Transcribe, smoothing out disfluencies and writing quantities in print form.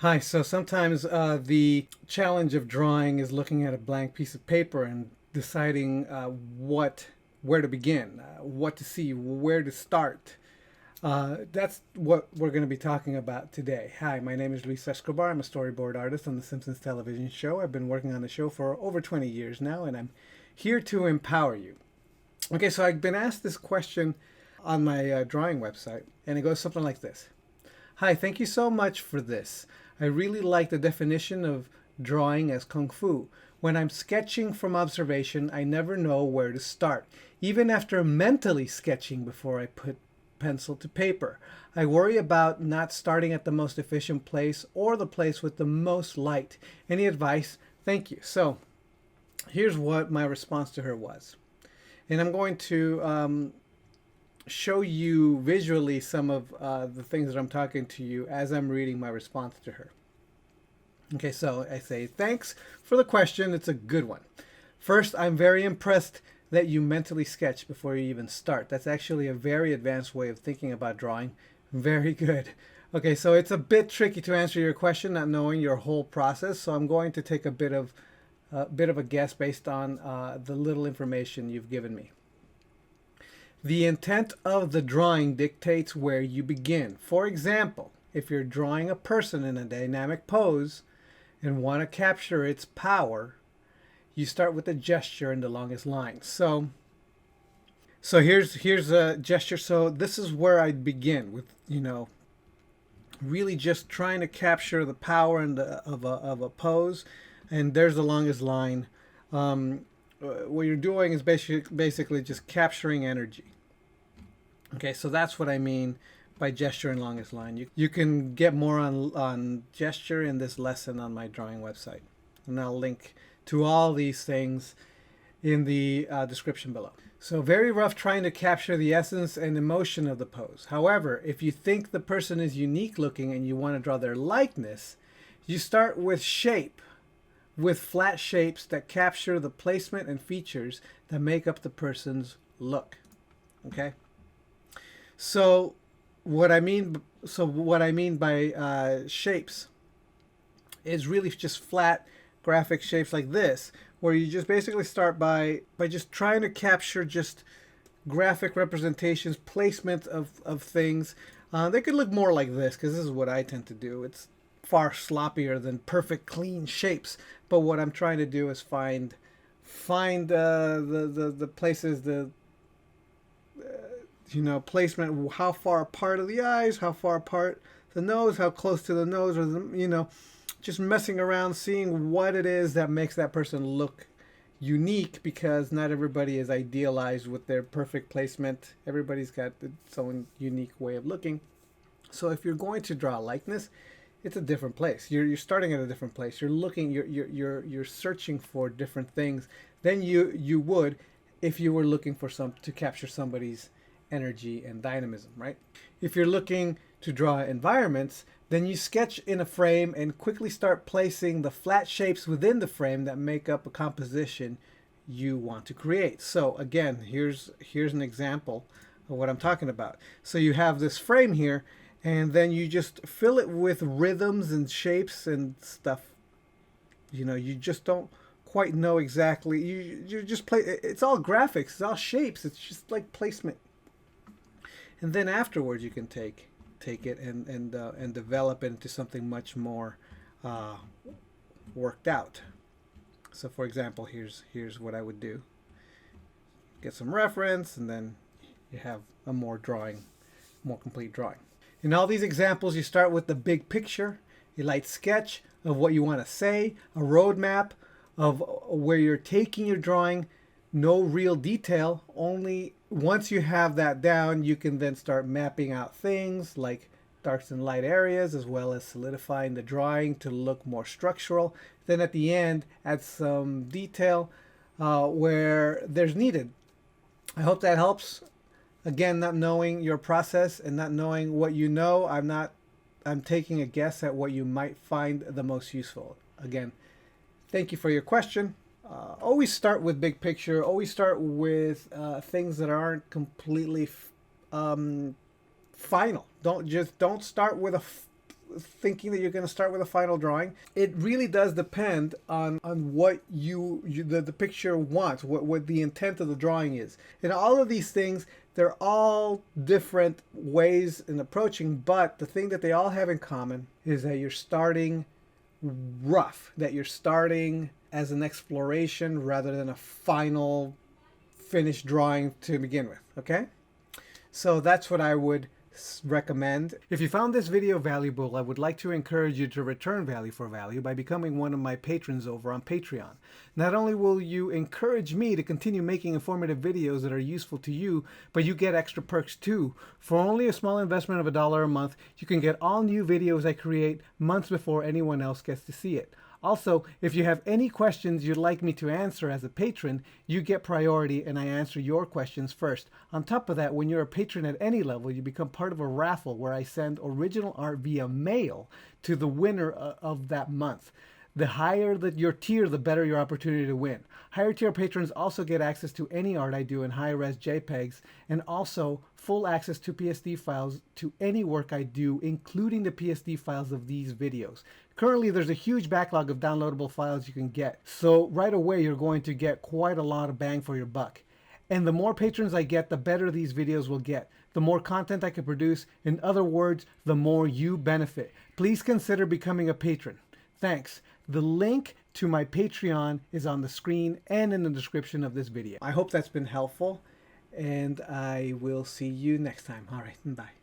Hi, so sometimes the challenge of drawing is looking at a blank piece of paper and deciding where to begin, what to see, where to start. That's what we're going to be talking about today. Hi, my name is Luis Escobar. I'm a storyboard artist on the Simpsons television show. I've been working on the show for over 20 years now, and I'm here to empower you. Okay, so I've been asked this question on my drawing website, and it goes something like this. Hi, thank you so much for this. I really like the definition of drawing as kung fu. When I'm sketching from observation, I never know where to start, even after mentally sketching before I put pencil to paper. I worry about not starting at the most efficient place or the place with the most light. Any advice? Thank you. So, here's what my response to her was. And I'm going to show you visually some of the things that I'm talking to you as I'm reading my response to her. Okay, so I say, thanks for the question. It's a good one. First, I'm very impressed that you mentally sketch before you even start. That's actually a very advanced way of thinking about drawing. Very good. Okay, so it's a bit tricky to answer your question, not knowing your whole process. So I'm going to take a bit of a guess based on the little information you've given me. The intent of the drawing dictates where you begin. For example, if you're drawing a person in a dynamic pose and want to capture its power, you start with the gesture and the longest line. So here's a gesture. So this is where I begin with, really just trying to capture the power of a pose, and there's the longest line. What you're doing is basically just capturing energy. Okay, so that's what I mean by gesture and longest line. You can get more on gesture in this lesson on my drawing website. And I'll link to all these things in the description below. So very rough trying to capture the essence and emotion of the pose. However, if you think the person is unique looking and you want to draw their likeness, you start with shape, with flat shapes that capture the placement and features that make up the person's look. Okay? So what I mean by shapes is really just flat graphic shapes like this, where you just basically start by just trying to capture just graphic representations, placement of things. They could look more like this, because this is what I tend to do. It's far sloppier than perfect clean shapes. But what I'm trying to do is find the places, placement, how far apart are the eyes, how far apart the nose, how close to the nose, or just messing around, seeing what it is that makes that person look unique, because not everybody is idealized with their perfect placement. Everybody's got its own unique way of looking. So if you're going to draw a likeness, it's a different place. You're starting at a different place. You're looking, you're searching for different things than you would if you were looking for to capture somebody's energy and dynamism, right? If you're looking to draw environments, then you sketch in a frame and quickly start placing the flat shapes within the frame that make up a composition you want to create. So again, here's an example of what I'm talking about. So you have this frame here, and then you just fill it with rhythms and shapes and stuff. You just don't quite know exactly. You just play. It's all graphics. It's all shapes. It's just like placement. And then afterwards, you can take it and develop it into something much more worked out. So, for example, here's what I would do: get some reference, and then you have a more complete drawing. In all these examples, you start with the big picture, a light sketch of what you want to say, a roadmap of where you're taking your drawing. No real detail. Only once you have that down, you can then start mapping out things like darks and light areas, as well as solidifying the drawing to look more structural. Then at the end, add some detail where there's needed. I hope that helps. Again, not knowing your process and not knowing what you know, I'm taking a guess at what you might find the most useful. Again, thank you for your question. Always start with big picture. Always start with things that aren't completely final. Don't start with thinking that you're going to start with a final drawing. It really does depend on what the picture wants, what the intent of the drawing is. And all of these things, they're all different ways in approaching, but the thing that they all have in common is that you're starting rough, that you're starting as an exploration rather than a final finished drawing to begin with, okay? So that's what I would recommend. If you found this video valuable, I would like to encourage you to return value for value by becoming one of my patrons over on Patreon. Not only will you encourage me to continue making informative videos that are useful to you, but you get extra perks too. For only a small investment of $1 a month, you can get all new videos I create months before anyone else gets to see it. Also, if you have any questions you'd like me to answer as a patron, you get priority and I answer your questions first. On top of that, when you're a patron at any level, you become part of a raffle where I send original art via mail to the winner of that month. The higher your tier, the better your opportunity to win. Higher tier patrons also get access to any art I do in high-res JPEGs and also full access to PSD files to any work I do, including the PSD files of these videos. Currently, there's a huge backlog of downloadable files you can get, so right away you're going to get quite a lot of bang for your buck. And the more patrons I get, the better these videos will get. The more content I can produce. In other words, the more you benefit. Please consider becoming a patron. Thanks. The link to my Patreon is on the screen and in the description of this video. I hope that's been helpful, and I will see you next time. All right, bye.